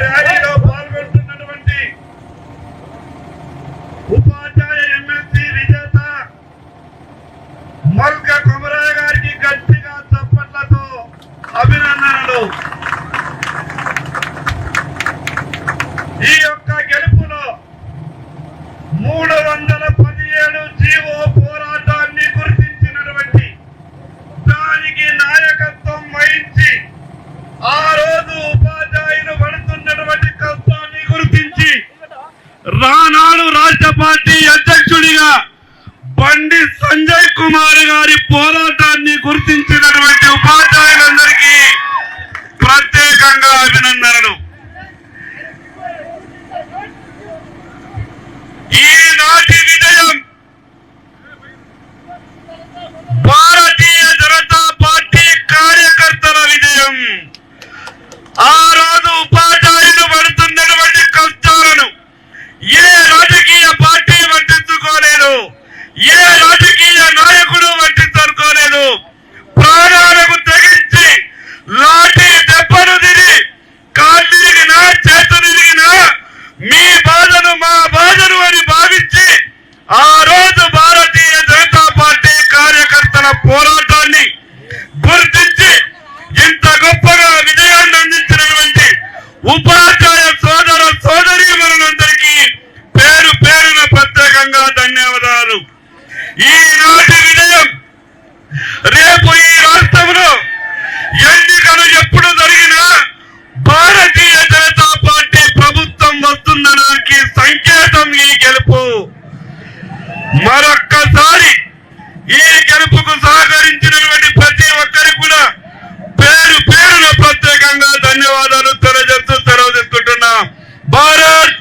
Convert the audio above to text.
ర్యాలీలో పాల్గొంటున్నటువంటి ఉపాధ్యాయ ఎమ్మెల్సీ విజేత మల్క కొమరయ్య గారికి గట్టిగా చప్పట్లతో అభినందనలు. ఈ యొక్క గెలుపులో 317 జీవో పోరాటాన్ని గుర్తించినటువంటి దానికి నాయకత్వం వహించి ఆ రోజు ఉపాధ్యాయులు పడుతున్నటువంటి కష్టాన్ని గుర్తించి రానాడు రాష్ట్ర పార్టీ అధ్యక్షుడిగా బండి సంజయ్ కుమార్ గారి పోరాటాన్ని గుర్తించినటువంటి ఉపాధ్యాయులందరికీ ప్రత్యేకంగా అభినందనలు. ఈనాటి విజయం భారతీయ జనతా పార్టీ కార్యకర్తల విజయం. ఆ రోజు ఉపాధ్యాయులు పడుతున్నటువంటి కష్టాలను ఏ రాజకీయ పార్టీ పట్టించుకోలేదు, ఏ రాజకీయ నాయకుడు పట్టించుకోలేదు. ప్రాణాలకు తెగించి లాఠీ దెబ్బలు తిరిగి కాళ్ళు తిరిగినా చేతులు తిరిగినా మీ బాధను మా బాధను అని భావించి ఆ రోజు భారతీయ జనతా పార్టీ కార్యకర్తల పోరాటాన్ని గుర్తించి ఇంత గొప్పగా విజయాన్ని అందించినటువంటి ఉపాధ్యాయ సోదర సోదరీమణులందరికీ పేరు పేరున ప్రత్యేకంగా ధన్యవాదాలు. ఈనాటి విజయం రేపు ఈ రాష్ట్రంలో ఎన్నికలు ఎప్పుడు జరిగినా భారతీయ జనతా పార్టీ ప్రభుత్వం వస్తుందనడానికి సంకేతం ఈ గెలుపు. మరొక్కసారి ఈ గెలుపుకు సహకరించినటువంటి ప్రతి ఒక్కరికి కూడా పేరు పేరున ప్రత్యేకంగా ధన్యవాదాలు తెలియజేస్తూ సెలవు తీసుకుంటున్నా. భారత్